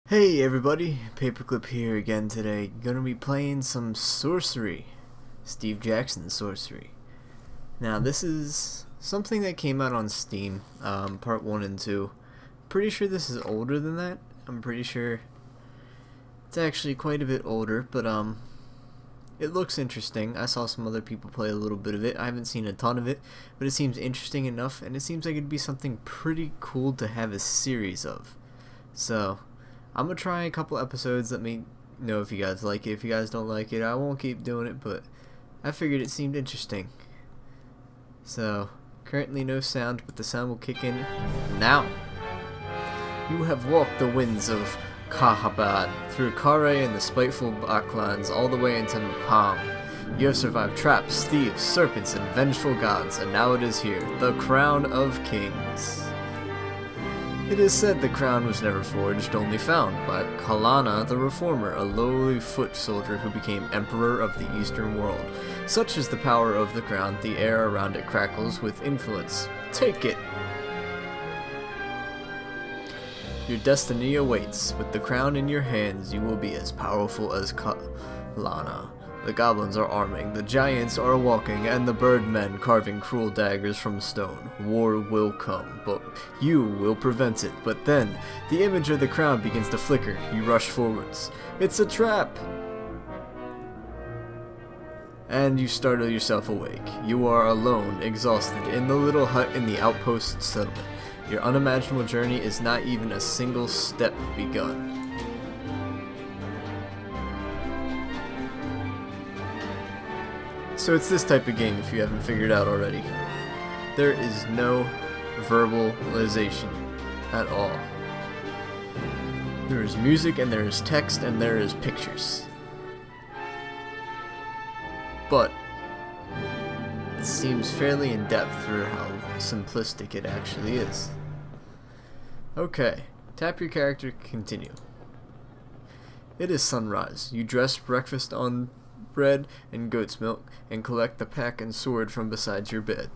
Hey everybody, Paperclip here again today. Gonna be playing some Sorcery. Steve Jackson Sorcery. Now this is something that came out on Steam, part 1 and 2. Pretty sure this is older than that. I'm pretty sure it's actually quite a bit older, but it looks interesting. I saw some other people play a little bit of it. I haven't seen a ton of it, but it seems interesting enough, and it seems like it'd be something pretty cool to have a series of. So I'm gonna try a couple episodes. Let me know if you guys like it. If you guys don't like it, I won't keep doing it, but I figured it seemed interesting. So, currently no sound, but the sound will kick in now. You have walked the winds of Kahabad, through Kare and the spiteful Backlands, all the way into Napalm. You have survived traps, thieves, serpents, and vengeful gods, and now it is here, the Crown of Kings. It is said the crown was never forged, only found, by Kalana the Reformer, a lowly foot soldier who became Emperor of the Eastern world. Such is the power of the crown, the air around it crackles with influence. Take it! Your destiny awaits. With the crown in your hands, you will be as powerful as Kalana. The goblins are arming, the giants are walking, and the birdmen carving cruel daggers from stone. War will come, but you will prevent it. But then, the image of the crown begins to flicker. You rush forwards. It's a trap! And you startle yourself awake. You are alone, exhausted, in the little hut in the outpost settlement. Your unimaginable journey is not even a single step begun. So it's this type of game, if you haven't figured out already. There is no verbalization at all. There is music, and there is text, and there is pictures. But it seems fairly in depth for how simplistic it actually is. Okay, tap your character to continue. It is sunrise. You dress breakfast on bread and goat's milk, and collect the pack and sword from beside your bed.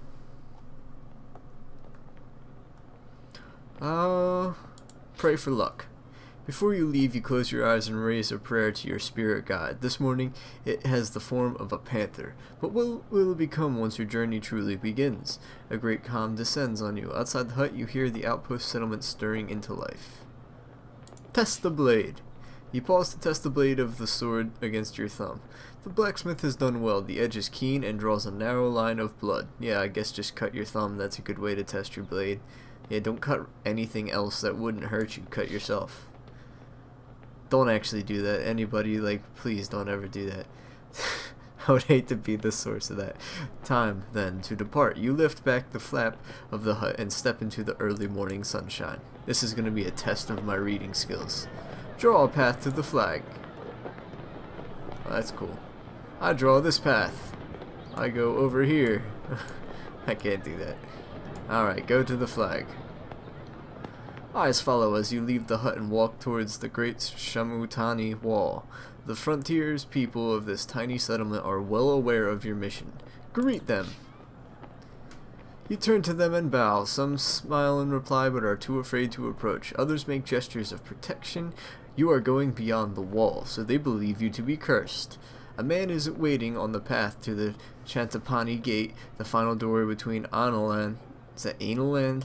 Pray for luck. Before you leave, you close your eyes and raise a prayer to your spirit guide. This morning, it has the form of a panther. But what will it become once your journey truly begins? A great calm descends on you. Outside the hut, you hear the outpost settlement stirring into life. Test the blade. You pause to test the blade of the sword against your thumb. The blacksmith has done well. The edge is keen and draws a narrow line of blood. Yeah, I guess just cut your thumb. That's a good way to test your blade. Yeah, don't cut anything else that wouldn't hurt you. Cut yourself. Don't actually do that. Anybody, please don't ever do that. I would hate to be the source of that. Time, then, to depart. You lift back the flap of the hut and step into the early morning sunshine. This is going to be a test of my reading skills. Draw a path to the flag. Oh, that's cool. I draw this path. I go over here. I can't do that. Alright, go to the flag. Eyes follow as you leave the hut and walk towards the great Shamutani wall. The frontiers people of this tiny settlement are well aware of your mission. Greet them. You turn to them and bow. Some smile in reply but are too afraid to approach. Others make gestures of protection. You are going beyond the wall, so they believe you to be cursed. A man is waiting on the path to the Chantapani Gate, the final door between Analand. Is that Analand?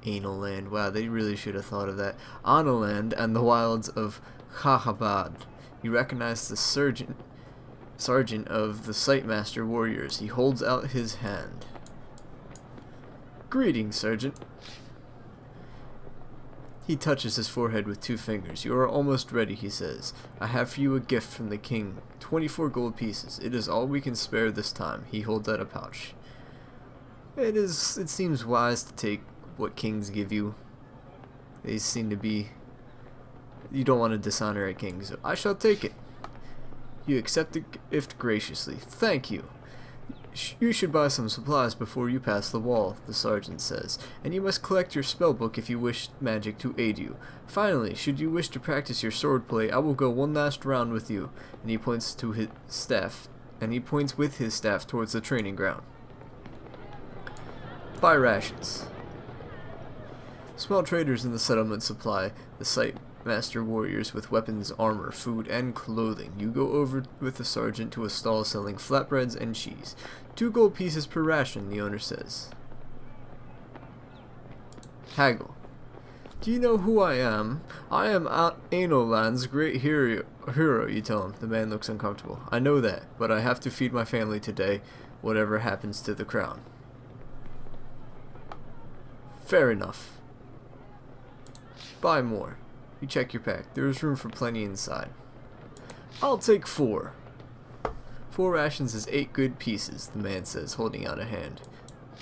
Analand. Wow, they really should have thought of that. Analand and the wilds of Kahabad. You recognize the sergeant of the Sightmaster warriors. He holds out his hand. Greetings, Sergeant. He touches his forehead with 2 fingers. You are almost ready, he says. I have for you a gift from the king. 24 gold pieces. It is all we can spare this time. He holds out a pouch. It seems wise to take what kings give you. They seem to be... You don't want to dishonor a king, so I shall take it. You accept the gift graciously. Thank you. You should buy some supplies before you pass the wall, the sergeant says, and you must collect your spellbook if you wish magic to aid you. Finally, should you wish to practice your swordplay, I will go one last round with you. And he points to his staff, and he points with his staff towards the training ground. Buy rations. Small traders in the settlement supply the site master warriors with weapons, armor, food, and clothing. You go over with the sergeant to a stall selling flatbreads and cheese. 2 gold pieces per ration, the owner says. Haggle. Do you know who I am? I am Anoland's great hero, you tell him. The man looks uncomfortable. I know that, but I have to feed my family today, whatever happens to the crown. Fair enough. Buy more. You check your pack. There is room for plenty inside. I'll take 4. 4 rations is 8 good pieces, the man says, holding out a hand.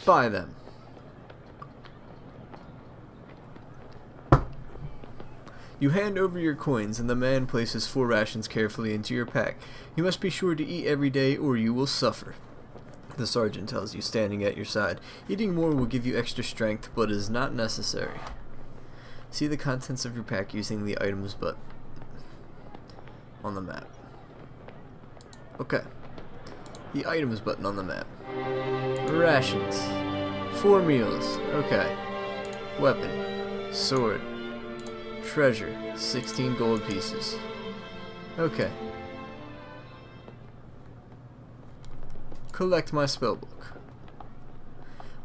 Buy them. You hand over your coins, and the man places 4 rations carefully into your pack. You must be sure to eat every day, or you will suffer, the sergeant tells you, standing at your side. Eating more will give you extra strength, but is not necessary. See the contents of your pack using the items button on the map. Okay. The items button on the map. Rations. 4 meals. Okay. Weapon. Sword. Treasure. 16 gold pieces. Okay. Collect my spellbook.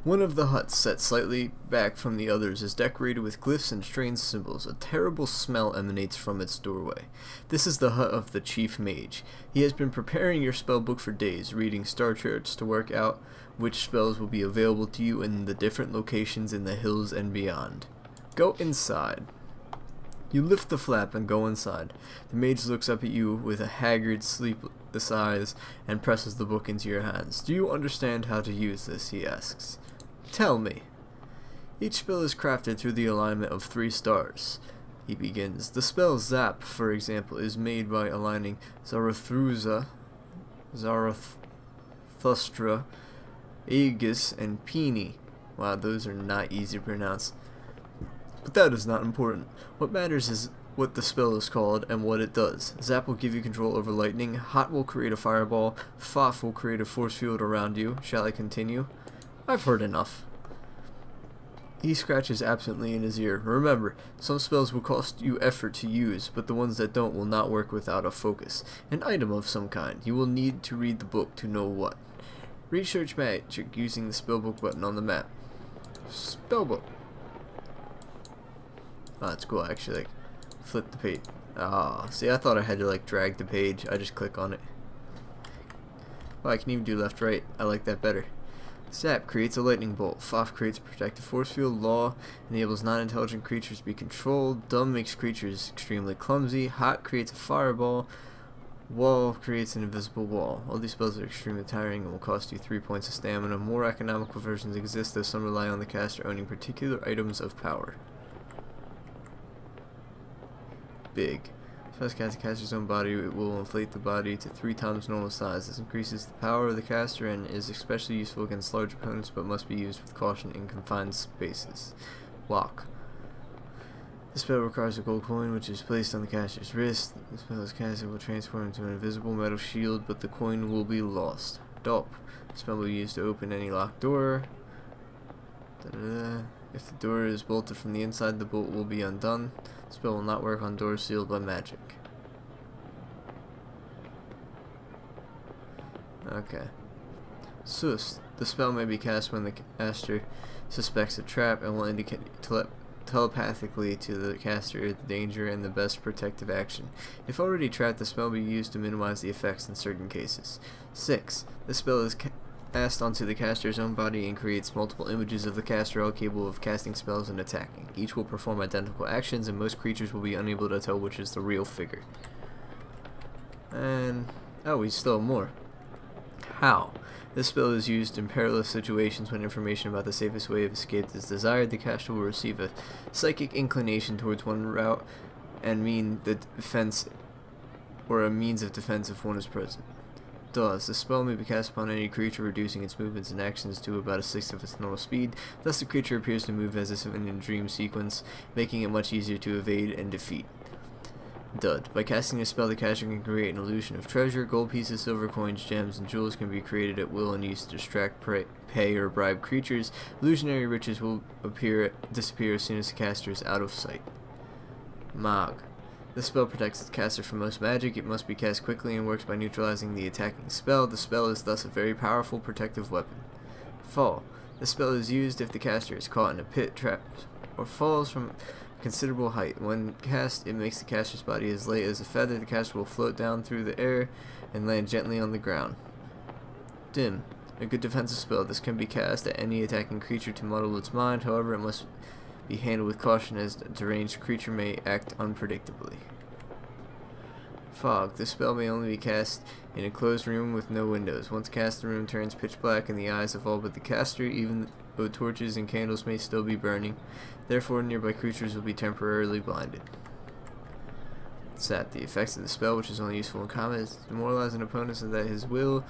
One of the huts, set slightly back from the others, is decorated with glyphs and strange symbols. A terrible smell emanates from its doorway. This is the hut of the chief mage. He has been preparing your spellbook for days, reading star charts to work out which spells will be available to you in the different locations in the hills and beyond. Go inside. You lift the flap and go inside. The mage looks up at you with a haggard, sleepless eyes and presses the book into your hands. Do you understand how to use this? He asks. Tell me. Each spell is crafted through the alignment of 3 stars. He begins. The spell Zap, for example, is made by aligning Zarathustra, Aegis, and Peony. Wow, those are not easy to pronounce. But that is not important. What matters is what the spell is called and what it does. Zap will give you control over lightning. Hot will create a fireball. Foff will create a force field around you. Shall I continue? I've heard enough. He scratches absently in his ear. Remember, some spells will cost you effort to use, but the ones that don't will not work without a focus. An item of some kind. You will need to read the book to know what. Research magic using the spellbook button on the map. Spellbook. Oh, that's cool. I actually like flip the page. Ah, see, I thought I had to like drag the page. I just click on it. Oh, I can even do left, right. I like that better. Zap creates a lightning bolt. Foff creates a protective force field. Law enables non-intelligent creatures to be controlled. Dumb makes creatures extremely clumsy. Hot creates a fireball. Wall creates an invisible wall. All these spells are extremely tiring and will cost you 3 points of stamina. More economical versions exist, though some rely on the caster owning particular items of power. Big. Spells cast the caster's own body. It will inflate the body to 3 times normal size. This increases the power of the caster and is especially useful against large opponents, but must be used with caution in confined spaces. Lock. The spell requires a gold coin, which is placed on the caster's wrist. The spell is cast, it will transform into an invisible metal shield, but the coin will be lost. Dope. The spell will be used to open any locked door. If the door is bolted from the inside, the bolt will be undone. The spell will not work on doors sealed by magic. Okay. Sus. The spell may be cast when the caster suspects a trap and will indicate telepathically to the caster the danger and the best protective action. If already trapped, the spell will be used to minimize the effects in certain cases. 6. The spell is cast onto the caster's own body and creates multiple images of the caster, all capable of casting spells and attacking. Each will perform identical actions, and most creatures will be unable to tell which is the real figure. And oh, we still have more. How? This spell is used in perilous situations when information about the safest way of escape is desired. The caster will receive a psychic inclination towards one route and mean the defense or a means of defense if one is present. Does. The spell may be cast upon any creature, reducing its movements and actions to about 1/6 of its normal speed. Thus the creature appears to move as if in a dream sequence, making it much easier to evade and defeat. Dud. By casting a spell, the caster can create an illusion of treasure. Gold pieces, silver coins, gems, and jewels can be created at will and used to distract, pay, or bribe creatures. Illusionary riches will disappear as soon as the caster is out of sight. Mag. This spell protects the caster from most magic. It must be cast quickly and works by neutralizing the attacking spell. The spell is thus a very powerful protective weapon. Fall. This spell is used if the caster is caught in a pit, trap, or falls from considerable height. When cast, it makes the caster's body as light as a feather. The caster will float down through the air and land gently on the ground. Dim. A good defensive spell. This can be cast at any attacking creature to muddle its mind. However, it must be handled with caution as the deranged creature may act unpredictably. Fog. This spell may only be cast in a closed room with no windows. Once cast, the room turns pitch black in the eyes of all but the caster, even though torches and candles may still be burning. Therefore, nearby creatures will be temporarily blinded. Sat. The effects of the spell, which is only useful in combat, is to demoralize an opponent so that his will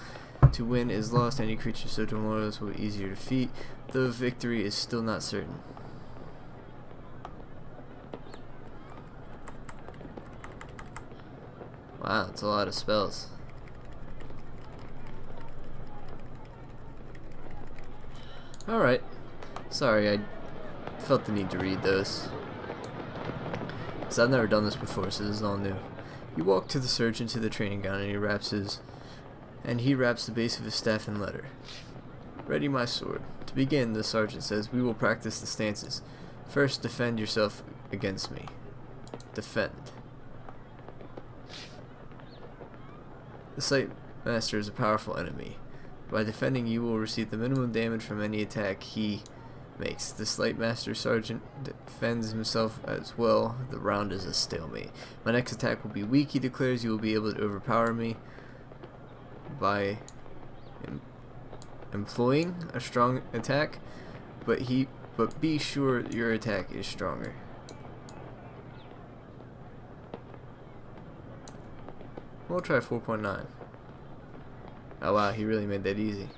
to win is lost. Any creature so demoralized will be easier to defeat, though victory is still not certain. Wow, that's a lot of spells. Alright. Sorry, I felt the need to read those. Because I've never done this before, so this is all new. You walk to the surgeon to the training gown and he wraps the base of his staff in leather. Ready my sword. To begin, the sergeant says, we will practice the stances. First, defend yourself against me. Defend. The Sight Master is a powerful enemy. By defending, you will receive the minimum damage from any attack he makes. The Sight Master Sergeant defends himself as well. The round is a stalemate. My next attack will be weak, he declares. You will be able to overpower me by employing a strong attack, but be sure your attack is stronger. We'll try 4.9. Oh wow, he really made that easy.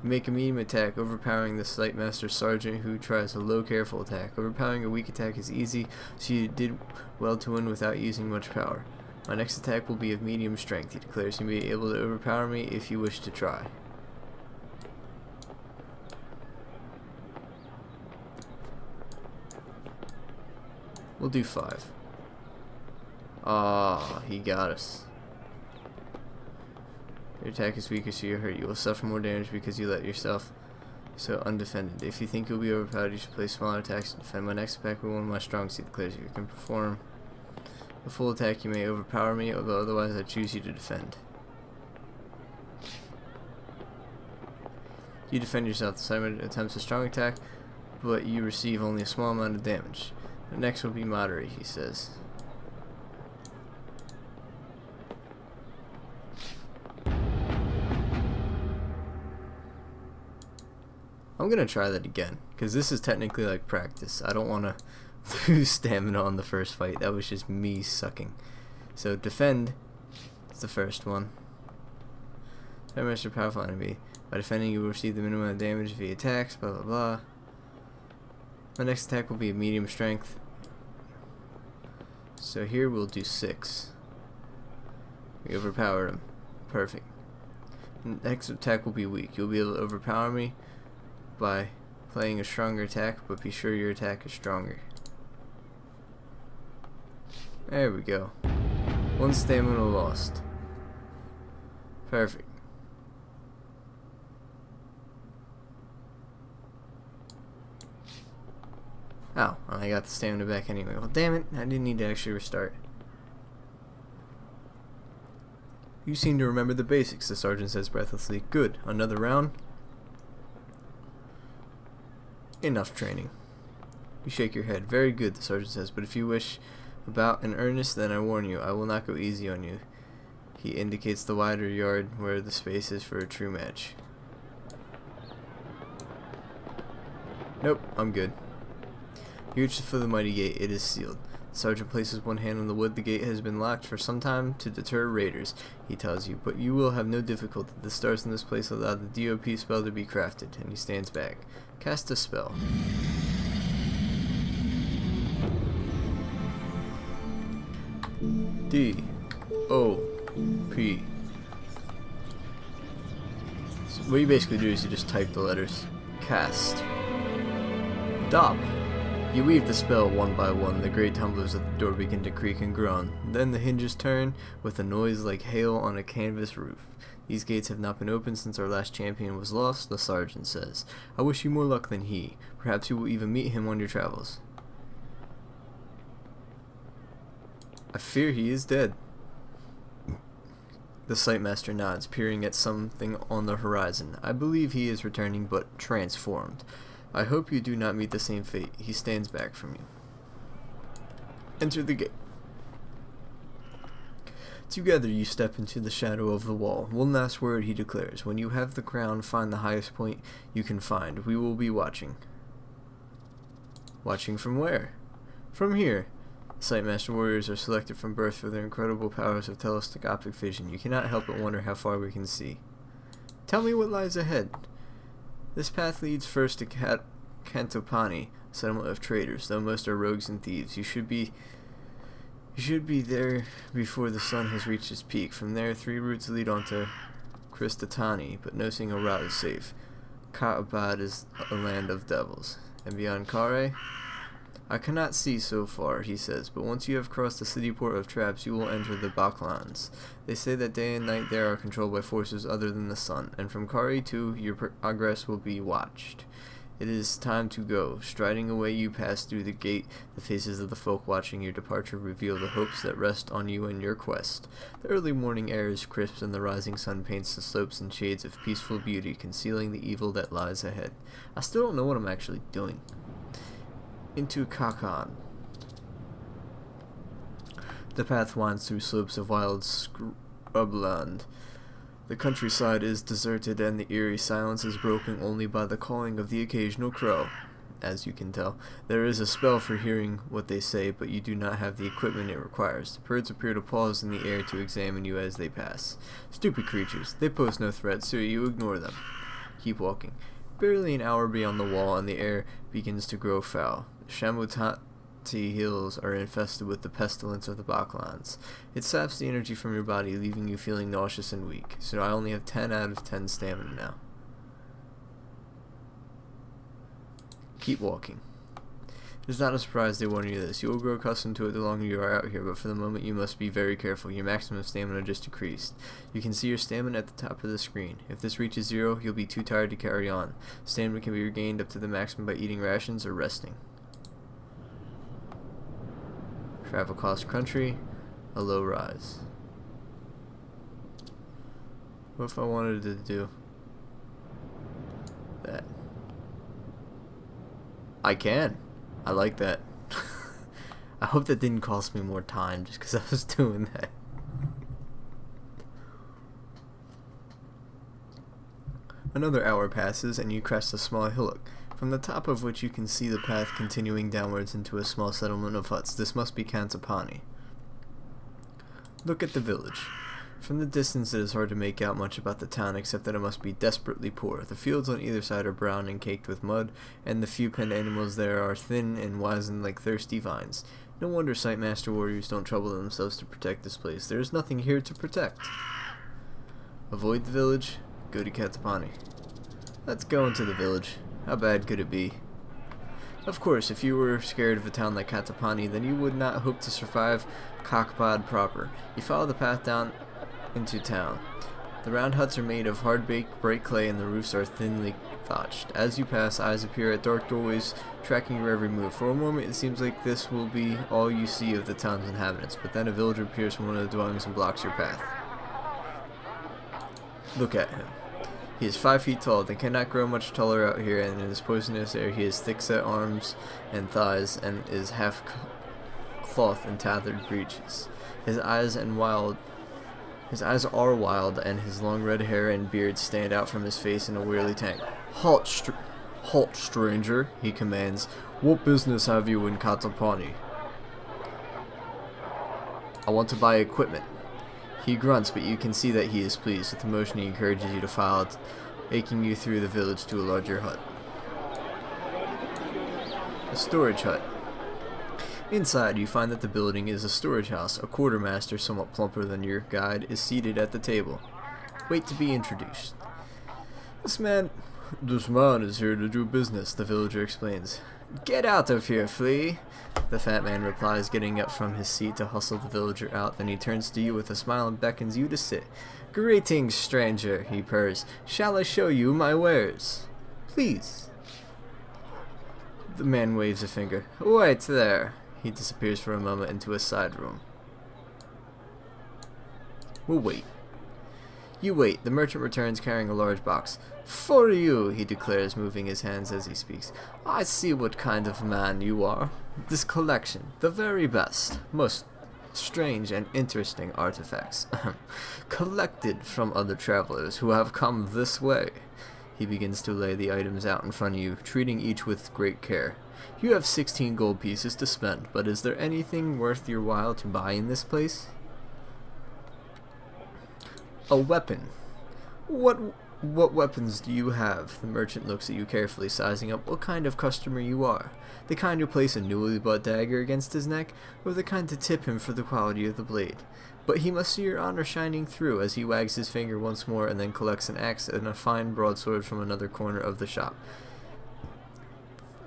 Make a medium attack, overpowering the Sight Master Sergeant who tries a low careful attack. Overpowering a weak attack is easy, so you did well to win without using much power. My next attack will be of medium strength, he declares. You may be able to overpower me if you wish to try. We'll do 5. Ah, he got us. Your attack is weaker, so you're hurt. You will suffer more damage because you let yourself so undefended. If you think you'll be overpowered, you should play smaller attacks to defend. My next attack will be one of my strongest, he declares. If you can perform a full attack, you may overpower me, although otherwise I choose you to defend. You defend yourself. The Simon attempts a strong attack, but you receive only a small amount of damage. The next will be moderate, he says. I'm gonna try that again, because this is technically like practice. I don't want to lose stamina on the first fight. That was just me sucking. So defend is the first one. Sight Master, powerful enemy. By defending, you will receive the minimum of damage if he attacks, blah blah blah. My next attack will be of medium strength. So here we'll do 6. We overpower him. Perfect. Next attack will be weak. You'll be able to overpower me by playing a stronger attack, but be sure your attack is stronger. There we go. 1 stamina lost. Perfect. Oh, I got the stamina back anyway. Well, damn it, I didn't need to actually restart. You seem to remember the basics, the sergeant says breathlessly. Good. Another round? Enough training. You shake your head. Very good, the sergeant says, but if you wish about in earnest, then I warn you, I will not go easy on you. He indicates the wider yard where the space is for a true match. Nope, I'm good. You reach for the mighty gate. It is sealed. The sergeant places one hand on the wood. The gate has been locked for some time to deter raiders, he tells you, but you will have no difficulty. The stars in this place allow the DOP spell to be crafted, and he stands back. Cast a spell. D-O-P. So what you basically do is you just type the letters. Cast. Dop. You weave the spell one by one. The great tumblers at the door begin to creak and groan. Then the hinges turn with a noise like hail on a canvas roof. These gates have not been opened since our last champion was lost, the sergeant says. I wish you more luck than he. Perhaps you will even meet him on your travels. I fear he is dead. The Sightmaster nods, peering at something on the horizon. I believe he is returning, but transformed. I hope you do not meet the same fate. He stands back from you. Enter the gate. Together you step into the shadow of the wall. One last word, he declares. When you have the crown, find the highest point you can find. We will be watching. Watching from where? From here. Sightmaster warriors are selected from birth for their incredible powers of telescopic vision. You cannot help but wonder how far we can see. Tell me what lies ahead. This path leads first to Cantopani, a settlement of traders, though most are rogues and thieves. You should be there before the sun has reached its peak. From there, 3 routes lead on to Kristatani, but no single route is safe. Ka'abad is a land of devils. And beyond Kare? I cannot see so far, he says, but once you have crossed the city port of traps, you will enter the Baklands. They say that day and night there are controlled by forces other than the sun, and from Kare too, your progress will be watched. It is time to go. Striding away, you pass through the gate. The faces of the folk watching your departure reveal the hopes that rest on you and your quest. The early morning air is crisp, and the rising sun paints the slopes in shades of peaceful beauty, concealing the evil that lies ahead. I still don't know what I'm actually doing. Into Kakan. The path winds through slopes of wild scrubland. The countryside is deserted, and the eerie silence is broken only by the calling of the occasional crow. As you can tell, there is a spell for hearing what they say, but you do not have the equipment it requires. The birds appear to pause in the air to examine you as they pass. Stupid creatures. They pose no threat, so you ignore them. Keep walking. Barely an hour beyond the wall, and the air begins to grow foul. Shamutati hills are infested with the pestilence of the Baklands. It saps the energy from your body, leaving you feeling nauseous and weak. So I only have 10 out of 10 stamina now. Keep walking. It is not a surprise they warn you this. You will grow accustomed to it the longer you are out here, but for the moment you must be very careful. Your maximum stamina just decreased. You can see your stamina at the top of the screen. If this reaches 0, you'll be too tired to carry on. Stamina can be regained up to the maximum by eating rations or resting. Travel across country, a low rise. What if I wanted to do that? I can. I like that. I hope that didn't cost me more time just because I was doing that. Another hour passes and you crest a small hillock, from the top of which you can see the path continuing downwards into a small settlement of huts. This must be Cantopani. Look at the village. From the distance it is hard to make out much about the town except that it must be desperately poor. The fields on either side are brown and caked with mud, and the few penned animals there are thin and wizened like thirsty vines. No wonder Sightmaster warriors don't trouble themselves to protect this place. There is nothing here to protect. Avoid the village, go to Cantopani. Let's go into the village. How bad could it be? Of course, if you were scared of a town like Cantopani, then you would not hope to survive Kakbad proper. You follow the path down into town. The round huts are made of hard-baked, bright clay, and the roofs are thinly thatched. As you pass, eyes appear at dark doorways, tracking your every move. For a moment, it seems like this will be all you see of the town's inhabitants, but then a villager appears from one of the dwellings and blocks your path. Look at him. He is 5 feet tall. They cannot grow much taller out here, and in his poisonous air he has thick-set arms and thighs, and is half cloth and tattered breeches. His eyes are wild, and his long red hair and beard stand out from his face in a weary tangle. Halt, stranger, he commands. What business have you in Cantopani? I want to buy equipment. He grunts, but you can see that he is pleased. With the motion he encourages you to file, taking you through the village to a larger hut. A storage hut. Inside, you find that the building is a storage house. A quartermaster, somewhat plumper than your guide, is seated at the table. Wait to be introduced. This man is here to do business, the villager explains. Get out of here, flea, the fat man replies, getting up from his seat to hustle the villager out. Then he turns to you with a smile and beckons you to sit. Greetings, stranger, he purrs. Shall I show you my wares? Please. The man waves a finger. Wait there. He disappears for a moment into a side room. We'll wait. You wait. The merchant returns carrying a large box. For you, he declares, moving his hands as he speaks. I see what kind of man you are. This collection, the very best, most strange and interesting artifacts, collected from other travelers who have come this way. He begins to lay the items out in front of you, treating each with great care. You have 16 gold pieces to spend, but is there anything worth your while to buy in this place? A weapon. What weapons do you have? The merchant looks at you carefully, sizing up what kind of customer you are. The kind who place a newly bought dagger against his neck, or the kind to tip him for the quality of the blade. But he must see your honor shining through as he wags his finger once more and then collects an axe and a fine broadsword from another corner of the shop.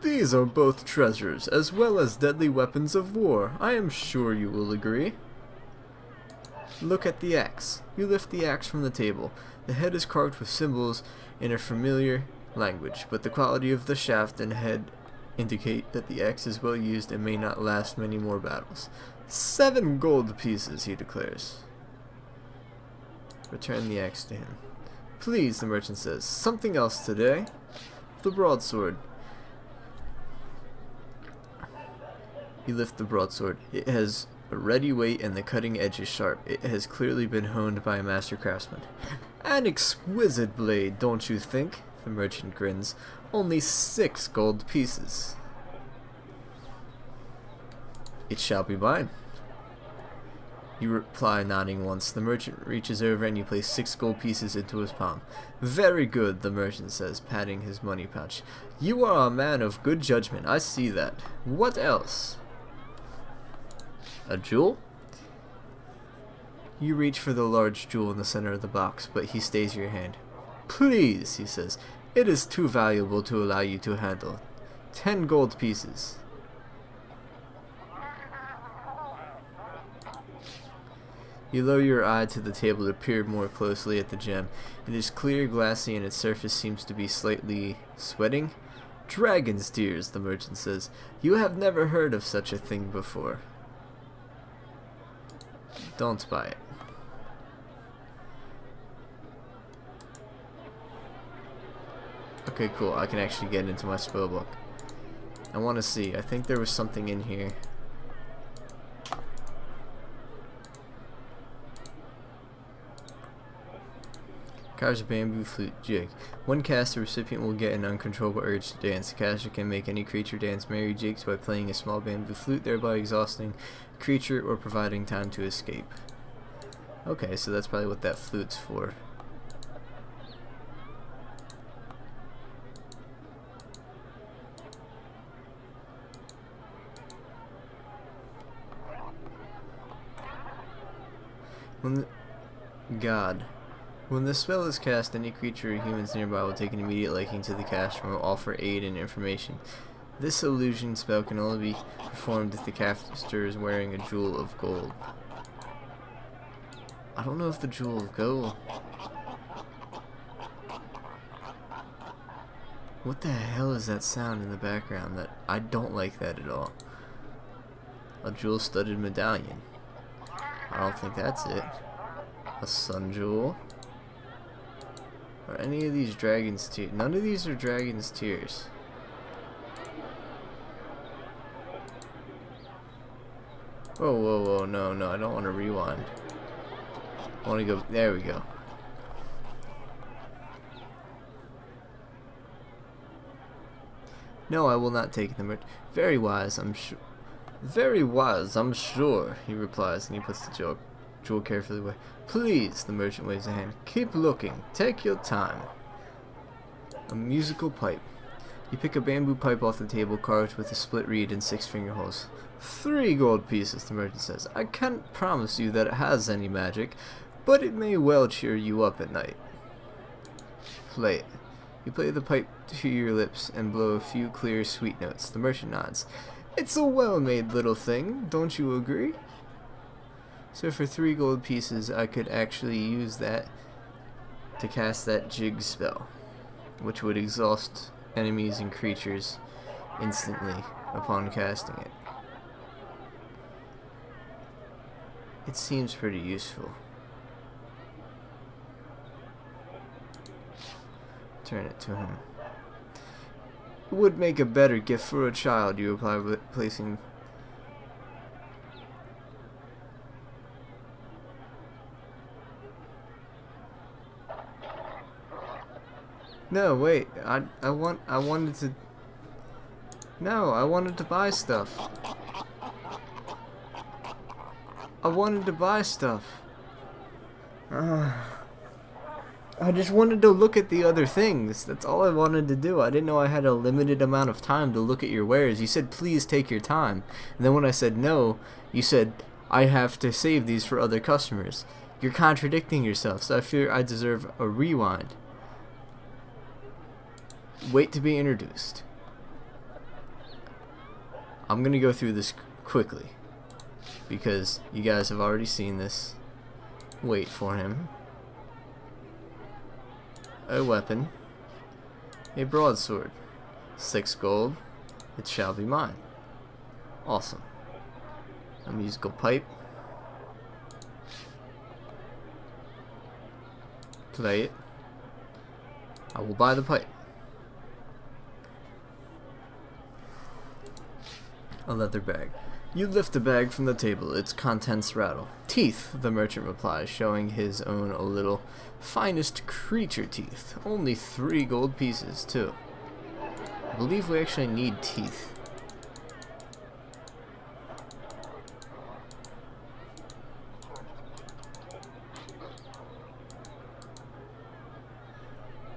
These are both treasures, as well as deadly weapons of war. I am sure you will agree. Look at the axe. You lift the axe from the table. The head is carved with symbols in a familiar language, but the quality of the shaft and head indicate that the axe is well used and may not last many more battles. 7 gold pieces, he declares. Return the axe to him. Please, the merchant says. Something else today? The broadsword. You lift the broadsword. It has a ready weight and the cutting edge is sharp. It has clearly been honed by a master craftsman. An exquisite blade, don't you think? The merchant grins. Only 6 gold pieces. It shall be mine. You reply, nodding once. The merchant reaches over and you place 6 gold pieces into his palm. Very good, the merchant says, patting his money pouch. You are a man of good judgment, I see that. What else? A jewel? You reach for the large jewel in the center of the box, but he stays your hand. Please, he says, it is too valuable to allow you to handle. 10 gold pieces. You lower your eye to the table to peer more closely at the gem. It is clear, glassy, and its surface seems to be slightly sweating. Dragon's tears, the merchant says. You have never heard of such a thing before. Don't buy it. Okay, cool. I can actually get into my spell book. I want to see. I think there was something in here. Carves a bamboo flute jig. One cast, the recipient will get an uncontrollable urge to dance. The caster can make any creature dance merry jigs by playing a small bamboo flute, thereby exhausting the creature or providing time to escape. Okay, so that's probably what that flute's for. When the spell is cast, any creature or humans nearby will take an immediate liking to the caster and will offer aid and information. This illusion spell can only be performed if the caster is wearing a jewel of gold. I don't know if the jewel of gold... What the hell is that sound in the background? That I don't like that at all. A jewel-studded medallion. I don't think that's it. A sun jewel. Or any of these dragon's tears. None of these are dragon's tears. Whoa, whoa, whoa, no, I don't want to rewind. I want to go, there we go. No, I will not take them. Very wise, I'm sure. Very wise, I'm sure, he replies, and he puts the jewel carefully away. Please, the merchant waves a hand. Keep looking. Take your time. A musical pipe. You pick a bamboo pipe off the table, carved with a split reed and 6 finger holes. 3 gold pieces, the merchant says. I can't promise you that it has any magic, but it may well cheer you up at night. Play it. You play the pipe to your lips and blow a few clear, sweet notes. The merchant nods. It's a well-made little thing, don't you agree? So for 3 gold pieces, I could actually use that to cast that jig spell, which would exhaust enemies and creatures instantly upon casting it. It seems pretty useful. Turn it to him. It would make a better gift for a child, you reply, with placing... No, wait. I wanted to... No, I wanted to buy stuff. I wanted to buy stuff. I just wanted to look at the other things. That's all I wanted to do. I didn't know I had a limited amount of time to look at your wares. You said, please take your time. And then when I said no, you said, I have to save these for other customers. You're contradicting yourself, so I fear I deserve a rewind. Wait to be introduced. I'm going to go through this quickly, because you guys have already seen this. Wait for him. A weapon. A broadsword. 6 gold. It shall be mine. Awesome. A musical pipe. Play it. I will buy the pipe. A leather bag. You lift the bag from the table. Its contents rattle. Teeth, the merchant replies, showing his own a little. Finest creature teeth. Only 3 gold pieces, too. I believe we actually need teeth.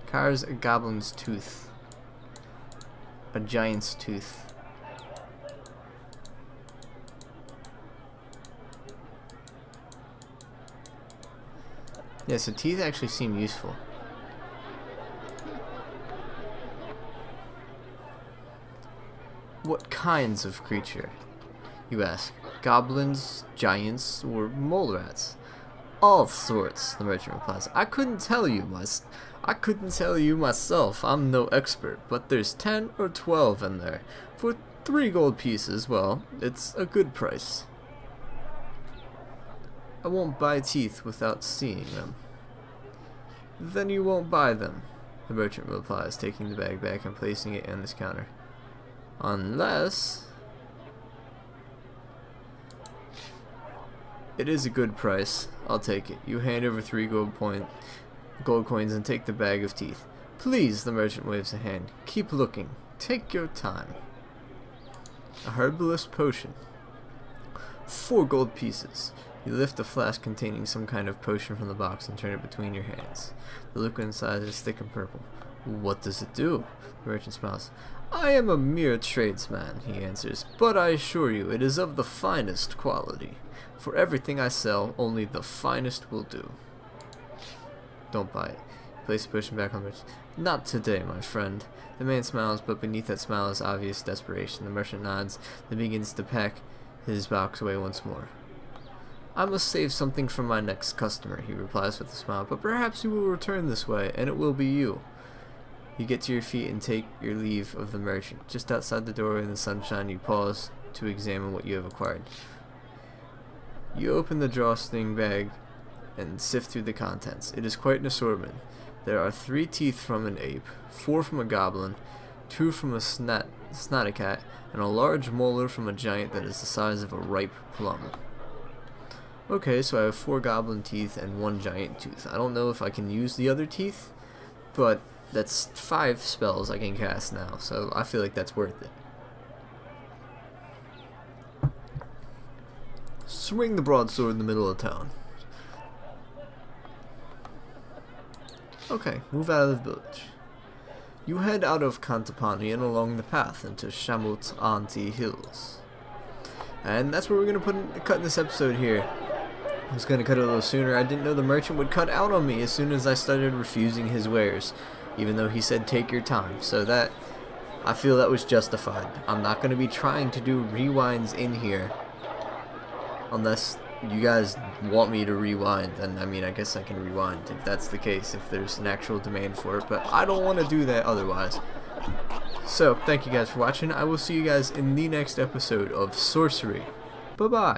Carves a goblin's tooth. A giant's tooth. Yeah, so teeth actually seem useful. What kinds of creature, you ask? Goblins, giants, or mole rats? All sorts, the merchant replies. I couldn't tell you myself. I'm no expert, but there's 10 or 12 in there. For 3 gold pieces, well, it's a good price. I won't buy teeth without seeing them. Then you won't buy them, the merchant replies, taking the bag back and placing it on his counter. Unless... It is a good price. I'll take it. You hand over 3 gold coins and take the bag of teeth. Please, the merchant waves a hand. Keep looking. Take your time. A herbalist potion. 4 gold pieces. You lift a flask containing some kind of potion from the box and turn it between your hands. The liquid inside is thick and purple. What does it do? The merchant smiles. I am a mere tradesman, he answers, but I assure you it is of the finest quality. For everything I sell, only the finest will do. Don't buy it. Place the potion back on the merchant. Not today, my friend. The man smiles, but beneath that smile is obvious desperation. The merchant nods, then begins to pack his box away once more. I must save something for my next customer, he replies with a smile, but perhaps you will return this way, and it will be you. You get to your feet and take your leave of the merchant. Just outside the door in the sunshine, you pause to examine what you have acquired. You open the drawstring bag and sift through the contents. It is quite an assortment. There are 3 teeth from an ape, 4 from a goblin, 2 from a snotty-cat, and a large molar from a giant that is the size of a ripe plum. Okay, so I have 4 goblin teeth and 1 giant tooth. I don't know if I can use the other teeth, but that's 5 spells I can cast now, so I feel like that's worth it. Swing the broadsword in the middle of town. Okay, move out of the village. You head out of Kantapani and along the path into Shamut Anti Hills. And that's where we're going to cut in this episode here. I was going to cut it a little sooner. I didn't know the merchant would cut out on me as soon as I started refusing his wares, even though he said take your time. So that, I feel that was justified. I'm not going to be trying to do rewinds in here unless you guys want me to rewind. And I mean, I guess I can rewind if that's the case, if there's an actual demand for it, but I don't want to do that otherwise. So thank you guys for watching. I will see you guys in the next episode of Sorcery. Bye bye.